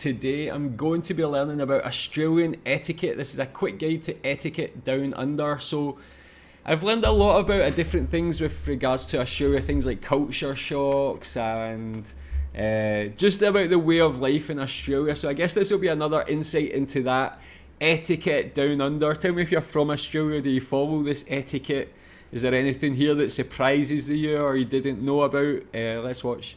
today I'm going to be learning about Australian etiquette. This is a quick guide to etiquette down under. So I've learned a lot about different things with regards to Australia, things like culture shocks and just about the way of life in Australia. So I guess this will be another insight into that etiquette down under. Tell me if you're from Australia, do you follow this etiquette? Is there anything here that surprises you or you didn't know about? Let's watch.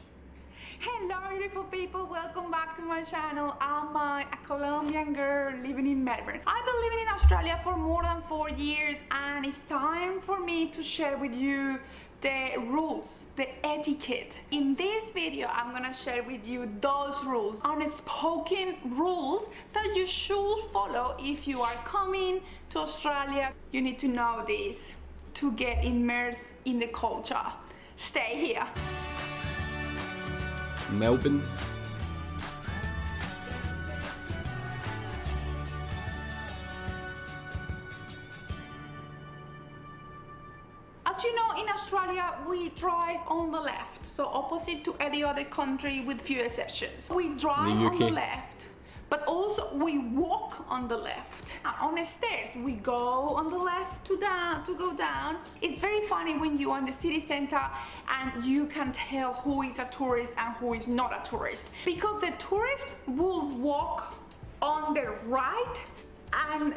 Hello beautiful people, welcome back to my channel. I'm a Colombian girl living in Melbourne. I've been living in Australia for more than 4 years and it's time for me to share with you the rules, the etiquette. In this video I'm gonna share with you those rules, unspoken rules that you should follow if you are coming to Australia. You need to know this to get immersed in the culture. Stay here. Melbourne. As you know, in Australia we drive on the left, so opposite to any other country with few exceptions. We drive on the left, but also we walk on the left. On the stairs we go on the left to go down. It's very funny when you're in the city center and you can tell who is a tourist and who is not a tourist, because the tourist will walk on the right and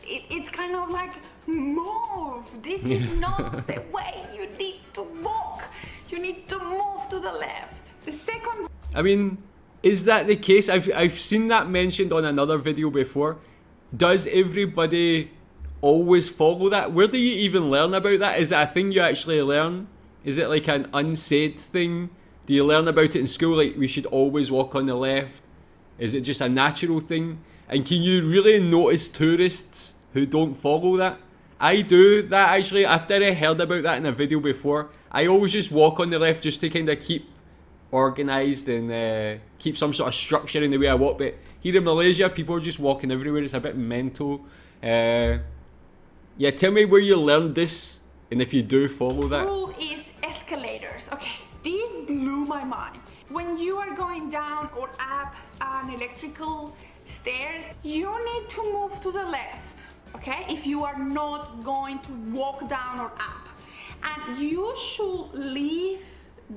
it's kind of like, move, this is not the way you need to walk, you need to move to the left. The second, I mean, is that the case? I've seen that mentioned on another video before. Does everybody always follow that? Where do you even learn about that? Is it a thing you actually learn? Is it like an unsaid thing? Do you learn about it in school, like we should always walk on the left? Is it just a natural thing? And can you really notice tourists who don't follow that? I do that actually. After I heard about that in a video before, I always just walk on the left just to kind of keep organised and keep some sort of structure in the way I walk. But here in Malaysia, people are just walking everywhere. It's a bit mental. Yeah, tell me where you learned this and if you do follow that. Rule is escalators. Okay, this blew my mind. When you are going down or up an electrical stairs, you need to move to the left, okay, if you are not going to walk down or up, and you should leave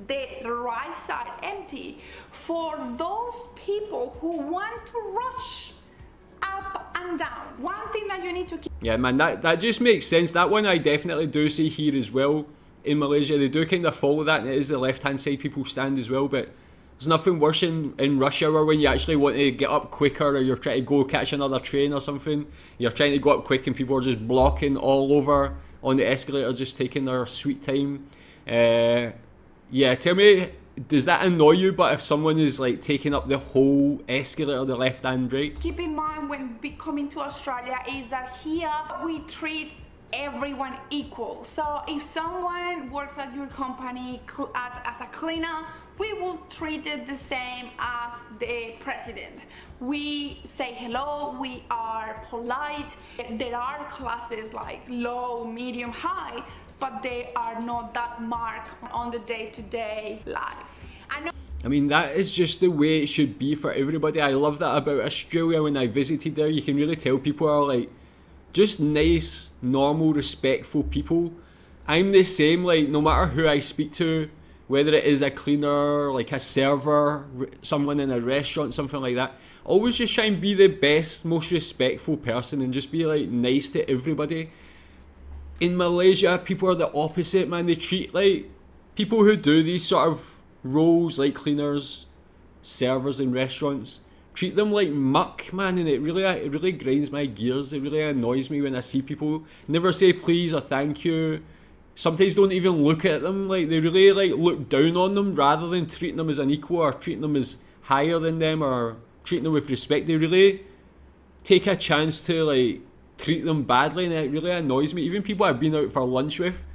the right side empty for those people who want to rush up and down. One thing that you need to keep... Yeah man, that just makes sense. That one I definitely do see here as well. In Malaysia they do kind of follow that, and it is the left hand side people stand as well. But there's nothing worse in rush hour when you actually want to get up quicker, or you're trying to go catch another train or something. You're trying to go up quick and people are just blocking all over on the escalator, just taking their sweet time. Yeah, tell me, does that annoy you? But if someone is like taking up the whole escalator, the left and right? Keep in mind when coming to Australia is that here we treat everyone equal. So if someone works at your company as a cleaner, we will treat it the same as the president. We say hello, we are polite. There are classes like low, medium, high, but they are not that marked on the day-to-day life. I mean, that is just the way it should be for everybody. I love that about Australia. When I visited there, you can really tell people are like just nice, normal, respectful people. I'm the same, like no matter who I speak to, whether it is a cleaner, like a server, someone in a restaurant, something like that, always just try and be the best, most respectful person and just be like nice to everybody. In Malaysia, people are the opposite, man. They treat like people who do these sort of roles, like cleaners, servers in restaurants, treat them like muck, man, and it really grinds my gears. It really annoys me when I see people never say please or thank you. Sometimes don't even look at them, like they really like look down on them rather than treating them as an equal or treating them as higher than them or treating them with respect. They really take a chance to like treat them badly, and it really annoys me. Even people I've been out for lunch with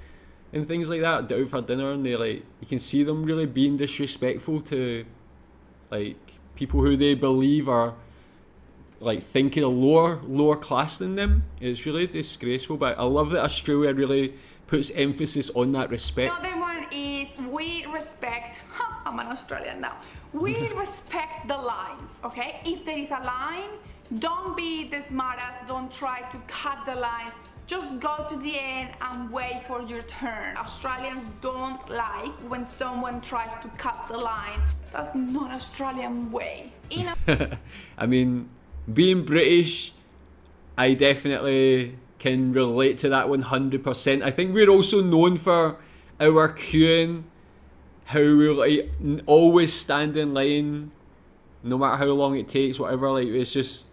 and things like that, out for dinner, and they like, you can see them really being disrespectful to like people who they believe are like thinking a lower class than them. It's really disgraceful. But I love that Australia really puts emphasis on that respect. Another one is we respect, I'm an Australian now, We respect the lines, okay? If there is a line, don't be the smartass, don't try to cut the line. Just go to the end and wait for your turn. Australians don't like when someone tries to cut the line. That's not Australian way. I mean, being British, I definitely can relate to that 100%. I think we're also known for our queuing, how we like always stand in line, no matter how long it takes, whatever. Like, it's just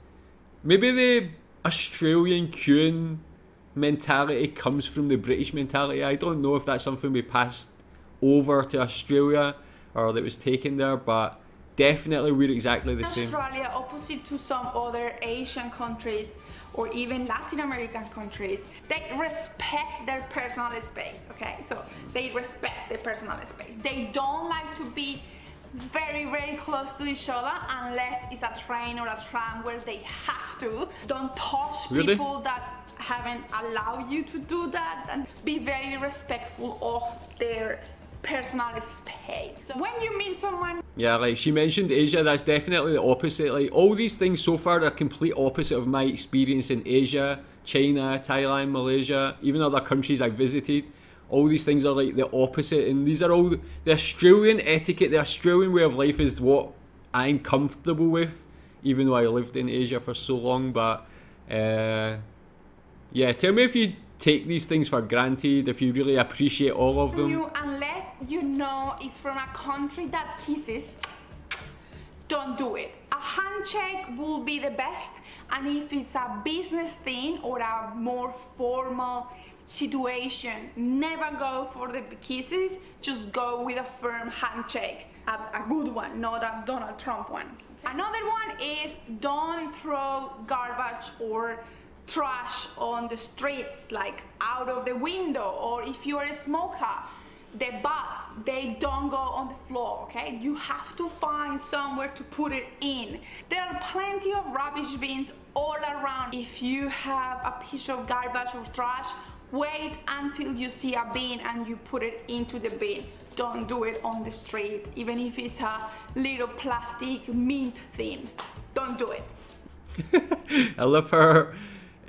maybe the Australian queuing mentality comes from the British mentality. I don't know if that's something we passed over to Australia or that was taken there, but definitely we're exactly the same. Australia, opposite to some other Asian countries or even Latin American countries, they respect their personal space, okay? So they respect their personal space. They don't like to be very, very close to each other unless it's a train or a tram where they have to. Don't touch people that haven't allowed you to do that, and be very respectful of their personal space. So when you meet someone... Yeah, like she mentioned Asia, that's definitely the opposite. Like, all these things so far are complete opposite of my experience in Asia, China, Thailand, Malaysia, even other countries I've visited. All these things are like the opposite, and these are all the Australian etiquette, the Australian way of life is what I'm comfortable with, even though I lived in Asia for so long. But yeah, tell me if you take these things for granted, if you really appreciate all of them. Unless you know it's from a country that kisses, don't do it. A handshake will be the best, and if it's a business thing or a more formal situation, never go for the kisses, just go with a firm handshake, a good one, not a Donald Trump one. Another one is don't throw garbage or trash on the streets, like out of the window, or if you're a smoker, the butts, they don't go on the floor, okay? You have to find somewhere to put it in. There are plenty of rubbish bins all around. If you have a piece of garbage or trash, wait until you see a bin and you put it into the bin. Don't do it on the street, even if it's a little plastic mint thing. Don't do it. I love her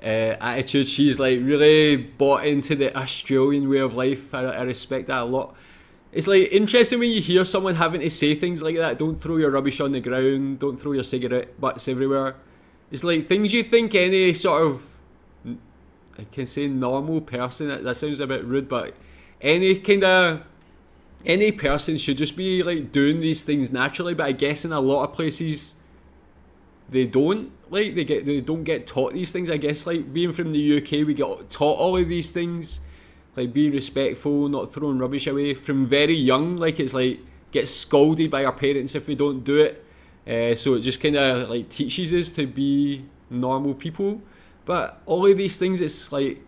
attitude. She's like really bought into the Australian way of life. I respect that a lot. It's like interesting when you hear someone having to say things like that. Don't throw your rubbish on the ground, don't throw your cigarette butts everywhere. It's like things you think any sort of, I can say normal person, that sounds a bit rude, but any person should just be like doing these things naturally. But I guess in a lot of places they don't, like they don't get taught these things. I guess like being from the UK, we get taught all of these things, like being respectful, not throwing rubbish away from very young. Like it's like get scolded by our parents if we don't do it. So it just kind of like teaches us to be normal people. But all of these things, it's like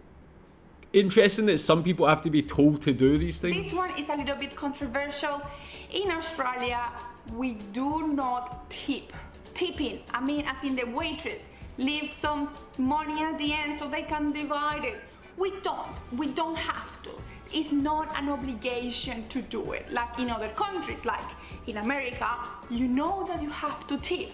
interesting that some people have to be told to do these things. This one is a little bit controversial. In Australia, we do not tip. Tipping, I mean as in the waitress, leave some money at the end so they can divide it. We don't have to. It's not an obligation to do it. Like in other countries, like in America, you know that you have to tip.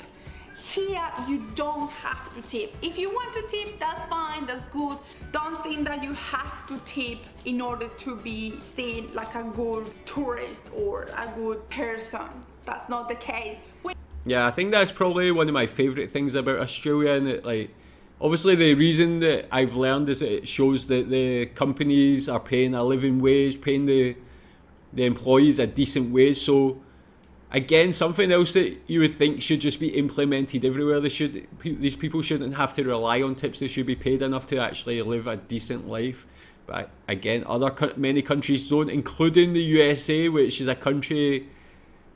Here, you don't have to tip. If you want to tip, that's fine, that's good. Don't think that you have to tip in order to be seen like a good tourist or a good person. That's not the case. Yeah, I think that's probably one of my favourite things about Australia, and that like obviously the reason that I've learned is that it shows that the companies are paying a living wage, paying the employees a decent wage. So again, something else that you would think should just be implemented everywhere. These people shouldn't have to rely on tips. They should be paid enough to actually live a decent life. But again, many countries don't, including the USA, which is a country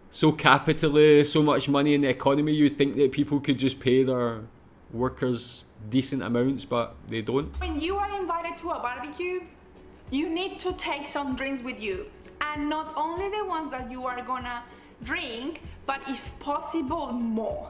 so capitalist, so much money in the economy. You'd think that people could just pay their workers decent amounts, but they don't. When you are invited to a barbecue, you need to take some drinks with you, and not only the ones that you are gonna drink, but if possible more.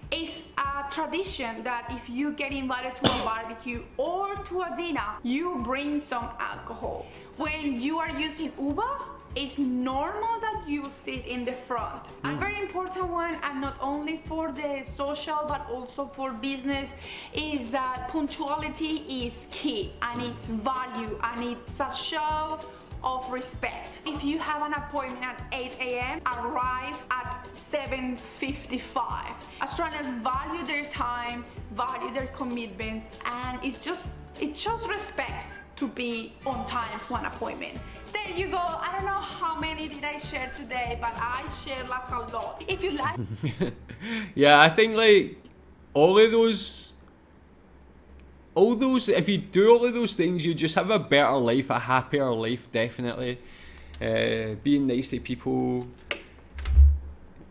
It's a tradition that if you get invited to a barbecue or to a dinner, you bring some alcohol. When you are using Uber, it's normal that you sit in the front. A very important one, and not only for the social but also for business, is that punctuality is key, and it's value, and it's a show of respect. If you have an appointment at 8 a.m., arrive at 7:55. Australians value their time, value their commitments, and it shows respect to be on time to an appointment. There you go. I don't know how many did I share today, but I shared like a lot. If you like yeah, I think like all those, if you do all of those things, you just have a better life, a happier life, definitely. Being nice to people,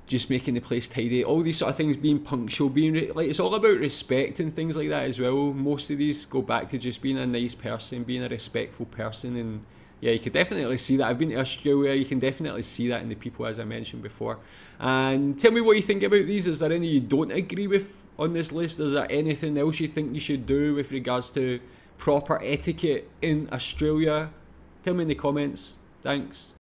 just making the place tidy, all these sort of things, being punctual, being like, it's all about respect and things like that as well. Most of these go back to just being a nice person, being a respectful person, and yeah, you can definitely see that. I've been to Australia, you can definitely see that in the people, as I mentioned before. And tell me what you think about these. Is there any you don't agree with on this list? Is there anything else you think you should do with regards to proper etiquette in Australia? Tell me in the comments. Thanks.